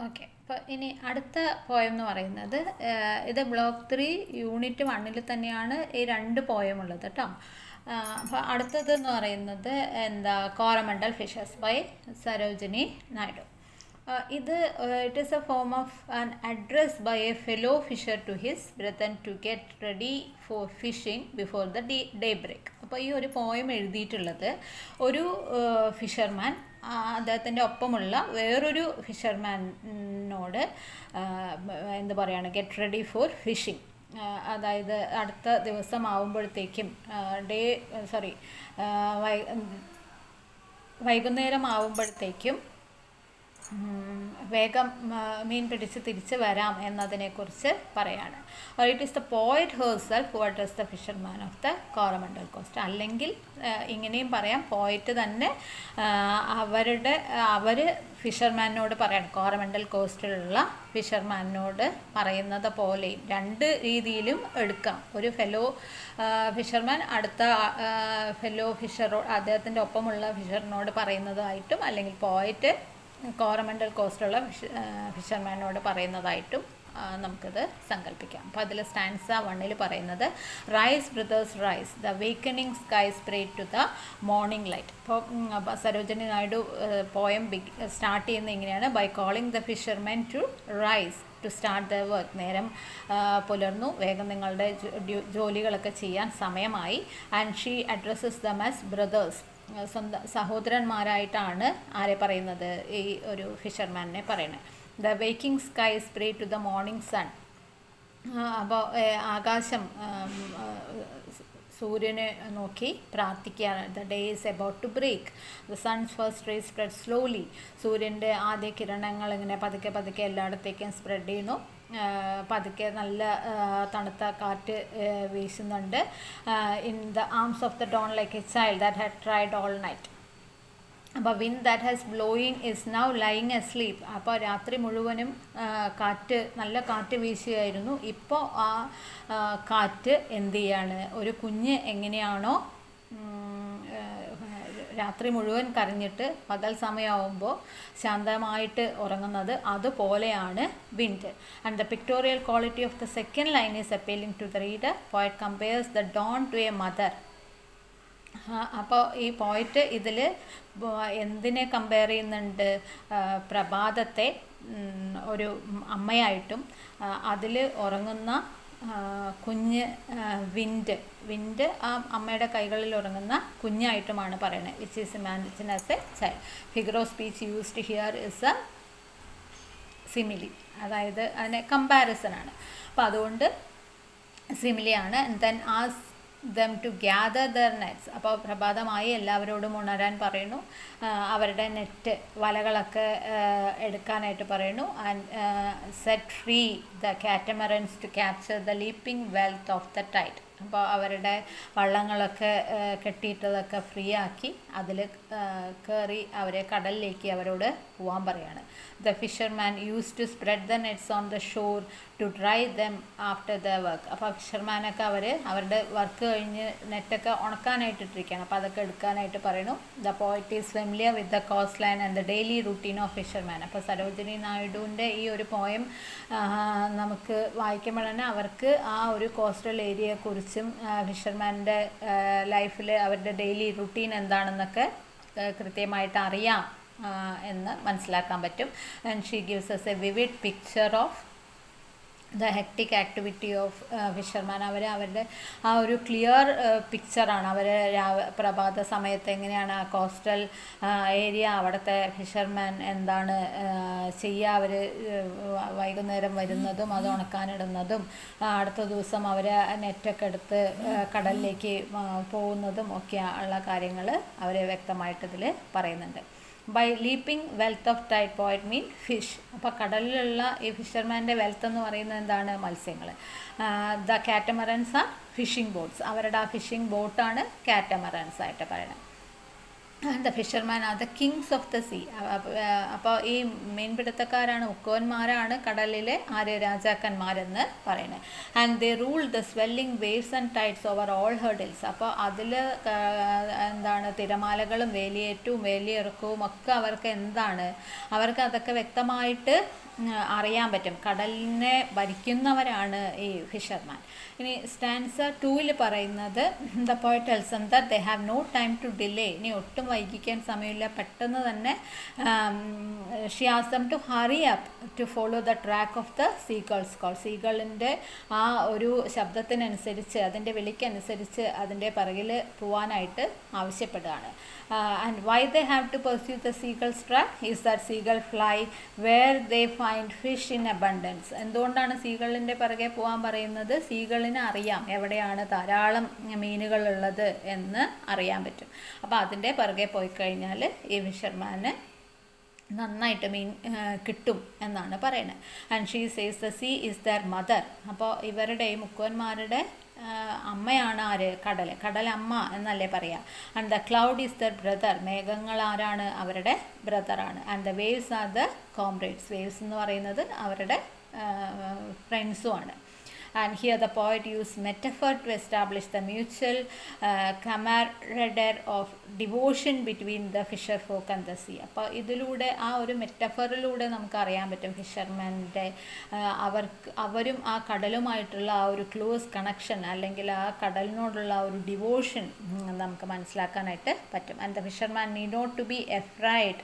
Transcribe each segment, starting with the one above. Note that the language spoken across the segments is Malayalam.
ഓക്കെ. അപ്പോൾ ഇനി അടുത്ത പോയം എന്ന് പറയുന്നത് ഇത് ബ്ലോക്ക് 3 യൂണിറ്റ് 1 തന്നെയാണ് ഈ 2 പോയം ഉള്ളത് കേട്ടോ. അപ്പോൾ അടുത്തത് എന്ന് പറയുന്നത് Coromandel fishers by Sarojini Naidu. ഇത് it is a form of an address by a fellow fisher to his brethren to get ready for fishing before the daybreak. അപ്പോൾ ഈ ഒരു പോയം എഴുതിയിട്ടുള്ളത് ഒരു ഫിഷർമാൻ അദ്ദേഹത്തിൻ്റെ ഒപ്പമുള്ള വേറൊരു ഫിഷർമാനോട് എന്ത് പറയുകയാണ്, ഗെറ്റ് റെഡി ഫോർ ഫിഷിംഗ്. അതായത് അടുത്ത ദിവസം ആവുമ്പോഴത്തേക്കും വൈകുന്നേരം ആവുമ്പോഴത്തേക്കും വേഗം മീൻ പിടിച്ച് തിരിച്ച് വരാം എന്നതിനെക്കുറിച്ച് പറയാണ്. It is the poet herself who address the fisherman of the Coromandel cost. അല്ലെങ്കിൽ ഇങ്ങനെയും പറയാം, പോയറ്റ് തന്നെ അവർ ഫിഷർമാനോട് പറയണം, കോറമണ്ടൽ കോസ്റ്റിലുള്ള ഫിഷർമാനോട് പറയുന്നത് പോലെയും രണ്ട് രീതിയിലും എടുക്കാം. ഒരു ഫെലോ ഫിഷർമാൻ അടുത്ത ഫെലോ അദ്ദേഹത്തിൻ്റെ ഒപ്പമുള്ള ഫിഷറിനോട് പറയുന്നതായിട്ടും, അല്ലെങ്കിൽ പോയറ്റ് കോറമണ്ടൽ കോസ്റ്റിലുള്ള ഫിഷർമാനോട് പറയുന്നതായിട്ടും നമുക്കത് സങ്കല്പിക്കാം. അപ്പോൾ അതിൽ സ്റ്റാൻസ 1 പറയുന്നത് rise brothers rise, the wakening sky spread to the morning light. അപ്പോൾ സരോജിനി നായിഡു പോയം സ്റ്റാർട്ട് ചെയ്യുന്നത് ഇങ്ങനെയാണ്: by calling the fishermen to rise to start the work. നേരം പുലർന്നു, വേഗം നിങ്ങളുടെ ജോലികളൊക്കെ ചെയ്യാൻ സമയമായി. And she addresses them as brothers, സ്വന്തം സഹോദരന്മാരായിട്ടാണ് ആരെ പറയുന്നത്, ഈ ഒരു ഫിഷർമാനെ പറയണത്. The waking sky spray to the morning sun. അപ്പോൾ ആകാശം സൂര്യനെ നോക്കി പ്രാർത്ഥിക്കുകയാണ്. The day is about to break, the sun's first ray spread slowly. സൂര്യൻ്റെ ആദ്യ കിരണങ്ങൾ ഇങ്ങനെ പതുക്കെ പതുക്കെ എല്ലായിടത്തേക്കും സ്പ്രെഡ് ചെയ്യുന്നു. പതുക്കെ നല്ല തണുത്ത കാറ്റ് വീശുന്നുണ്ട്. In the arms of the dawn like a child that had tried all night. അപ്പോൾ wind that has blowing is now lying asleep. അപ്പോൾ രാത്രി മുഴുവനും നല്ല കാറ്റ് വീശുകയായിരുന്നു. ഇപ്പോൾ ആ കാറ്റ് എന്ത് ചെയ്യാണ്, ഒരു കുഞ്ഞ് എങ്ങനെയാണോ രാത്രി മുഴുവൻ കരഞ്ഞിട്ട് പകൽ സമയമാകുമ്പോൾ ശാന്തമായിട്ട് ഉറങ്ങുന്നത്, അതുപോലെയാണ് wind. And the pictorial quality of the second line is appealing to the reader. Poet compares the dawn to a mother. അപ്പോൾ ഈ പോയറ്റ് ഇതിൽ എന്തിനെ കമ്പയർ ചെയ്യുന്നുണ്ട്? പ്രഭാതത്തെ ഒരു അമ്മയായിട്ടും അതിൽ ഉറങ്ങുന്ന കുഞ്ഞ് വിൻഡ് ആ അമ്മയുടെ കൈകളിൽ ഉറങ്ങുന്ന കുഞ്ഞായിട്ടുമാണ് പറയുന്നത്. Which is imagined as a child. Figure of speech used here is a simile, അതായത് അതിനെ കമ്പാരിസൺ ആണ്. അപ്പോൾ അതുകൊണ്ട് സിമിലിയാണ്. Then as them to gather their nets. അപ്പോൾ പ്രഭാതമായി എല്ലാവരോടും ഉണരാൻ പറയുന്നു, അവരുടെ നെറ്റ് വലകളൊക്കെ എടുക്കാനായിട്ട് പറയുന്നു. And set free the catamarans to capture the leaping wealth of the tide. അപ്പോൾ അവരുടെ വള്ളങ്ങളൊക്കെ കെട്ടിയിട്ടതൊക്കെ ഫ്രീ ആക്കി അതിൽ കയറി അവരെ കടലിലേക്ക് അവരോട് പോകാൻ പറയാണ്. The fisherman use to spread the nets on the shore to dry them after the work. അപ്പോൾ ഫിഷർമാനൊക്കെ അവരുടെ വർക്ക് കഴിഞ്ഞ് നെറ്റൊക്കെ ഉണക്കാനായിട്ടിരിക്കുകയാണ്. അപ്പോൾ അതൊക്കെ എടുക്കാനായിട്ട് പറയുന്നു. The poet is familiar with the cost line and the daily routine of fisherman. അപ്പോൾ സരോജിനി നായിഡുവിൻ്റെ ഈ ഒരു പോയം നമുക്ക് വായിക്കുമ്പോൾ തന്നെ അവർക്ക് ആ ഒരു കോസ്റ്റൽ ഏരിയയെക്കുറിച്ചും ഫിഷർമാൻ്റെ ലൈഫിൽ അവരുടെ ഡെയിലി റുട്ടീൻ എന്താണെന്നൊക്കെ കൃത്യമായിട്ട് അറിയാം എന്ന് മനസ്സിലാക്കാൻ പറ്റും. And she gives us A vivid picture of the hectic activity of fisherman. അവരുടെ ആ ഒരു ക്ലിയർ പിക്ചറാണ്. അവർ പ്രഭാത സമയത്ത് എങ്ങനെയാണ് ആ കോസ്റ്റൽ ഏരിയ, അവിടുത്തെ ഫിഷർമാൻ എന്താണ് ചെയ്യുക, അവർ വൈകുന്നേരം വരുന്നതും അത് ഉണക്കാനിടുന്നതും അടുത്ത ദിവസം അവർ നെറ്റൊക്കെ എടുത്ത് കടലിലേക്ക് പോകുന്നതും ഒക്കെ ഉള്ള കാര്യങ്ങൾ അവർ വ്യക്തമായിട്ടിതിൽ പറയുന്നുണ്ട്. By leaping wealth of tide poet mean fish. അപ്പോൾ കടലിലുള്ള ഈ ഫിഷർമാൻ്റെ വെൽത്ത് എന്ന് പറയുന്നത് എന്താണ്? മത്സ്യങ്ങൾ. The catamarans are fishing boats. അവരുടെ ആ ഫിഷിംഗ് ബോട്ടാണ് കാറ്റമറൻസ് ആയിട്ട് പറയുന്നത്. The fisherman are the kings of the sea. അപ്പോൾ ഈ മീൻപിടുത്തക്കാരാണ്, ഉക്കോന്മാരാണ് കടലിലെ രാജാക്കന്മാരെന്ന് പറയുന്നത്. And they rule the swelling waves and tides over all hurdles. അപ്പോൾ അതിൽ തിരമാലകളും വേലിയേറ്റവും വേലിയിറക്കവും ഒക്കെ അവർക്ക് എന്താണ്, അവർക്ക് അതൊക്കെ വ്യക്തമായിട്ട് അറിയാൻ പറ്റും. കടലിനെ ഭരിക്കുന്നവരാണ് ഈ ഫിഷർമാൻ. ഇനി സ്റ്റാൻസ 2 പറയുന്നത് the poet tells them that they have no time to delay. ഇനി ഒട്ടും വൈകിക്കാൻ സമയമില്ല, പെട്ടെന്ന് തന്നെ she asks them to hurry up to follow the track of the seagull's call. സീഗളിൻ്റെ ആ ഒരു ശബ്ദത്തിനനുസരിച്ച്, അതിൻ്റെ വിളിക്കനുസരിച്ച് അതിൻ്റെ പിറകിൽ പോവാനായിട്ട് ആവശ്യപ്പെടുകയാണ്. And why they have to pursue the seagull's track is that seagull fly where they find fish in abundance. എന്തുകൊണ്ടാണ് സീഗളിൻ്റെ പിറകെ പോകാൻ പറയുന്നത്? സീഗളിന് അറിയാം എവിടെയാണ് ധാരാളം മീനുകളുള്ളത് എന്ന് അറിയാൻ പറ്റും. അപ്പോൾ അതിൻ്റെ പിറകെ പോയി കഴിഞ്ഞാൽ ഈ ഫിഷർമാന് നന്നായിട്ട് മീൻ കിട്ടും എന്നാണ് പറയുന്നത്. And she says the sea is there mother. അപ്പോൾ ഇവരുടെ ഈ മുക്കുവന്മാരുടെ അമ്മയാണ് ആര്? കടൽ. കടലമ്മ എന്നല്ലേ പറയുക. And the cloud is their brother. മേഘങ്ങൾ ആരാണ്? അവരുടെ ബ്രദറാണ്. And the waves are the comrades. Waves എന്ന് പറയുന്നത് അവരുടെ ഫ്രണ്ട്സുമാണ്. And here the poet used metaphor to establish the mutual camaraderie of devotion between the fisher folk and the sea. അപ്പോൾ ഇതിലൂടെ ആ ഒരു മെറ്റഫറിലൂടെ നമുക്ക് അറിയാൻ പറ്റും ഫിഷർമാൻ്റെ അവരും ആ കടലുമായിട്ടുള്ള ആ ഒരു ക്ലോസ് കണക്ഷൻ, അല്ലെങ്കിൽ ആ കടലിനോടുള്ള ആ ഒരു ഡിവോഷൻ നമുക്ക് മനസ്സിലാക്കാനായിട്ട് പറ്റും. And the fisherman need not to be afraid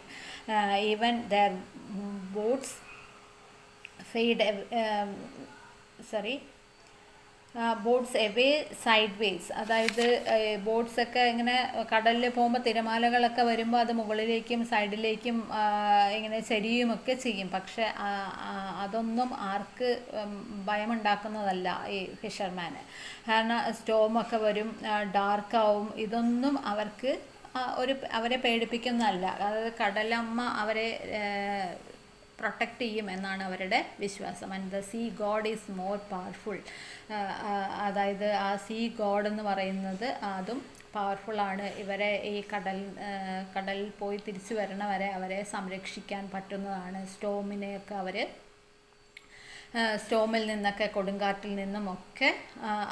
even their boats fade boats away sideways. അതായത് ബോട്ട്സൊക്കെ ഇങ്ങനെ കടലിൽ പോകുമ്പോൾ തിരമാലകളൊക്കെ വരുമ്പോൾ അത് മുകളിലേക്കും സൈഡിലേക്കും ഇങ്ങനെ ചെരിയുമൊക്കെ ചെയ്യും. പക്ഷെ അതൊന്നും ആർക്ക് ഭയമുണ്ടാക്കുന്നതല്ല ഈ ഫിഷർമാന്. കാരണം സ്റ്റോമൊക്കെ വരും, ഡാർക്കാവും. ഇതൊന്നും അവരെ പേടിപ്പിക്കുന്നതല്ല. അതായത് കടലമ്മ അവരെ പ്രൊട്ടക്റ്റ് ചെയ്യും എന്നാണ് അവരുടെ വിശ്വാസം. And the sea God is more powerful. അതായത് ആ സീ ഗോഡ് എന്ന് പറയുന്നത് അതും പവർഫുള്ളാണ്. ഇവരെ ഈ കടലിൽ പോയി തിരിച്ചു വരണവരെ അവരെ സംരക്ഷിക്കാൻ പറ്റുന്നതാണ്. സ്റ്റോമിനെയൊക്കെ അവർ സ്റ്റോമിൽ നിന്നൊക്കെ, കൊടുങ്കാറ്റിൽ നിന്നുമൊക്കെ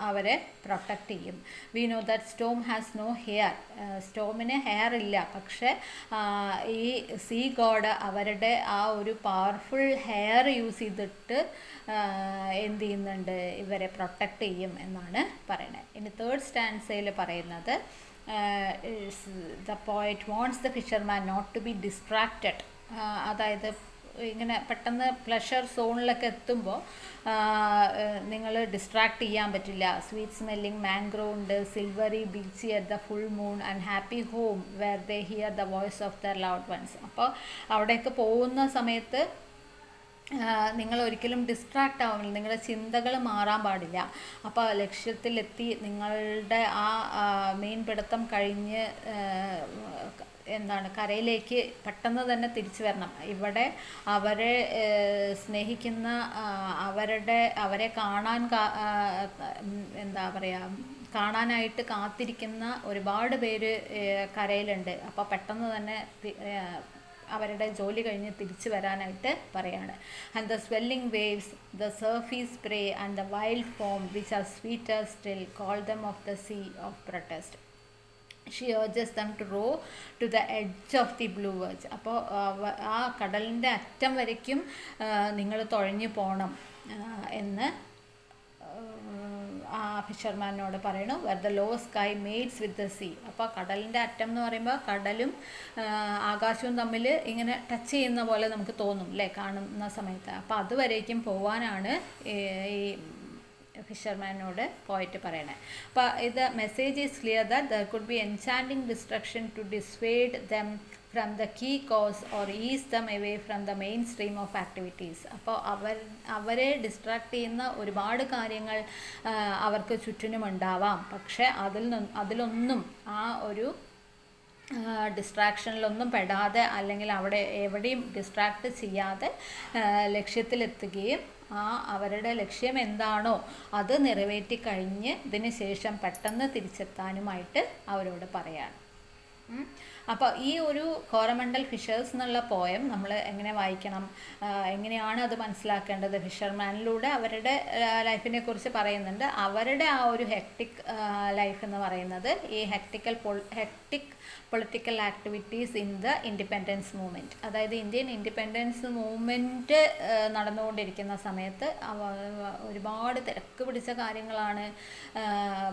അവരെ പ്രൊട്ടക്റ്റ് ചെയ്യും. We know that storm has no hair. സ്റ്റോമിന് ഹെയർ ഇല്ല, പക്ഷെ ഈ സീ ഗോഡ് അവരുടെ ആ ഒരു പവർഫുൾ ഹെയർ യൂസ് ചെയ്തിട്ട് എന്ത് ചെയ്യുന്നുണ്ട്? ഇവരെ പ്രൊട്ടക്റ്റ് ചെയ്യും എന്നാണ് പറയുന്നത്. ഇനി തേർഡ് സ്റ്റാൻസയിൽ പറയുന്നത് the poet wants the fisherman not to be distracted. അതായത് ഇങ്ങനെ പെട്ടെന്ന് പ്ലഷർ സോണിലൊക്കെ എത്തുമ്പോൾ നിങ്ങൾ ഡിസ്ട്രാക്ട് ചെയ്യാൻ പറ്റില്ല. സ്വീറ്റ് സ്മെല്ലിംഗ് മാംഗ്രോ ഉണ്ട്, silvery beach at the full moon and happy home where they hear the voice of their loved ones. അപ്പോൾ അവിടേക്ക് പോകുന്ന സമയത്ത് നിങ്ങൾ ഒരിക്കലും ഡിസ്ട്രാക്റ്റ് ആവുന്നില്ല, നിങ്ങളുടെ ചിന്തകൾ മാറാൻ പാടില്ല. അപ്പോൾ ലക്ഷ്യത്തിലെത്തി നിങ്ങളുടെ ആ മീൻപിടുത്തം കഴിഞ്ഞ് കരയിലേക്ക് പെട്ടെന്ന് തന്നെ തിരിച്ചു വരണം. ഇവിടെ അവരെ സ്നേഹിക്കുന്ന അവരെ കാണാനായിട്ട് കാത്തിരിക്കുന്ന ഒരുപാട് പേര് കരയിലുണ്ട്. അപ്പോൾ പെട്ടെന്ന് തന്നെ അവരുടെ ജോലി കഴിഞ്ഞ് തിരിച്ചു വരാനായിട്ട് പറയാണ്. And the swelling waves, the surface spray and the wild form which are sweeter still call dum of the see of protest. She urges them to row to the edge of the blue verge. അപ്പോൾ ആ കടലിൻ്റെ അറ്റം വരയ്ക്കും നിങ്ങൾ തുഴഞ്ഞു പോകണം എന്ന് ആ ഫിഷർമാനോട് പറയണു. Where the low sky mates with the sea. അപ്പോൾ കടലിൻ്റെ അറ്റം എന്ന് പറയുമ്പോൾ കടലും ആകാശവും തമ്മിൽ ഇങ്ങനെ ടച്ച് ചെയ്യുന്ന പോലെ നമുക്ക് തോന്നും അല്ലേ കാണുന്ന സമയത്ത്. അപ്പോൾ അതുവരേക്കും പോവാനാണ് ഈ ഫിഷർമാനോട് പോയിട്ട് പറയണേ. അപ്പോൾ ഇത് message is clear that there could be enchanting distraction to dissuade them from the key cause or ease them away from the main stream of activities. അപ്പോൾ അവരെ ഡിസ്ട്രാക്ട് ചെയ്യുന്ന ഒരുപാട് കാര്യങ്ങൾ അവർക്ക് ചുറ്റിനുമുണ്ടാവാം. പക്ഷേ അതിലൊന്നും ആ ഒരു ഡിസ്ട്രാക്ഷനിലൊന്നും പെടാതെ, അല്ലെങ്കിൽ അവിടെ എവിടെയും ഡിസ്ട്രാക്ട് ചെയ്യാതെ ലക്ഷ്യത്തിലെത്തുകയും അവരുടെ ലക്ഷ്യം എന്താണോ അത് നിറവേറ്റി കഴിഞ്ഞ് ഇതിന് ശേഷം പെട്ടെന്ന് തിരിച്ചെത്താനുമായിട്ട് അവരോട് പറയാണ്. അപ്പോൾ ഈ ഒരു കോറമണ്ടൽ ഫിഷേഴ്സ് എന്നുള്ള പോയം നമ്മൾ എങ്ങനെ വായിക്കണം, എങ്ങനെയാണ് അത് മനസ്സിലാക്കേണ്ടത്? ഫിഷർമാനിലൂടെ അവരുടെ ലൈഫിനെ കുറിച്ച് പറയുന്നുണ്ട്. അവരുടെ ആ ഒരു ഹെക്ടിക് ലൈഫ് എന്ന് പറയുന്നത് ഈ hectic political activities in the independence movement, അതായത് ഇന്ത്യൻ ഇൻഡിപെൻഡൻസ് മൂവ്മെൻറ്റ് നടന്നുകൊണ്ടിരിക്കുന്ന സമയത്ത് ഒരുപാട് തിരക്ക് പിടിച്ച കാര്യങ്ങളാണ്,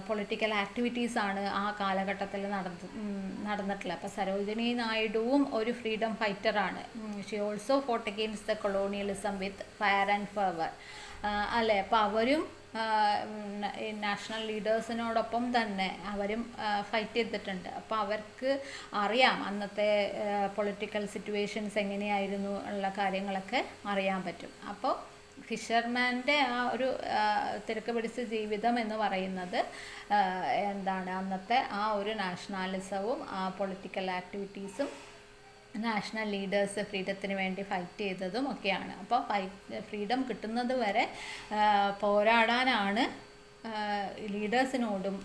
പൊളിറ്റിക്കൽ ആക്ടിവിറ്റീസാണ് ആ കാലഘട്ടത്തിൽ നടന്നിട്ടുള്ളത്. അപ്പോൾ സരോജിനി നായിഡുവും ഒരു ഫ്രീഡം ഫൈറ്ററാണ്. She also fought against the colonialism with fire and fervour അല്ലേ. അപ്പോൾ അവരും നാഷണൽ ലീഡേഴ്സിനോടൊപ്പം തന്നെ അവരും ഫൈറ്റ് ചെയ്തിട്ടുണ്ട്. അപ്പോൾ അവർക്ക് അറിയാം അന്നത്തെ പൊളിറ്റിക്കൽ സിറ്റുവേഷൻസ് എങ്ങനെയായിരുന്നു ഉള്ള കാര്യങ്ങളൊക്കെ അറിയാൻ പറ്റും. അപ്പോൾ ഫിഷർമാൻ്റെ ആ ഒരു തിരക്ക് പിടിച്ച ജീവിതം എന്ന് പറയുന്നത് എന്താണ്, അന്നത്തെ ആ ഒരു നാഷണാലിസവും ആ പൊളിറ്റിക്കൽ ആക്ടിവിറ്റീസും നാഷണൽ ലീഡേഴ്സ് ഫ്രീഡത്തിന് വേണ്ടി ഫൈറ്റ് ചെയ്തതും ഒക്കെയാണ്. അപ്പോൾ ഫ്രീഡം കിട്ടുന്നത് വരെ പോരാടാനാണ് ലീഡേഴ്സിനോടും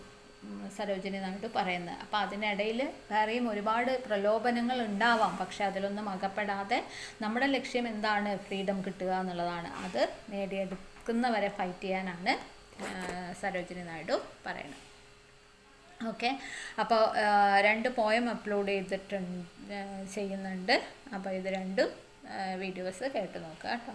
സരോജിനി നായിഡു പറയുന്നത്. അപ്പോൾ അതിനിടയിൽ വേറെയും ഒരുപാട് പ്രലോഭനങ്ങൾ ഉണ്ടാവാം, പക്ഷെ അതിലൊന്നും അകപ്പെടാതെ നമ്മുടെ ലക്ഷ്യം എന്താണ്, ഫ്രീഡം കിട്ടുക എന്നുള്ളതാണ്. അത് നേടിയെടുക്കുന്നവരെ ഫൈറ്റ് ചെയ്യാനാണ് സരോജിനി നായിഡു പറയുന്നത്. ഓക്കെ, അപ്പോൾ 2 പോയം അപ്ലോഡ് ചെയ്യുന്നുണ്ട്. അപ്പോൾ ഇത് 2 വീഡിയോസ് കേട്ട് നോക്കുക കേട്ടോ.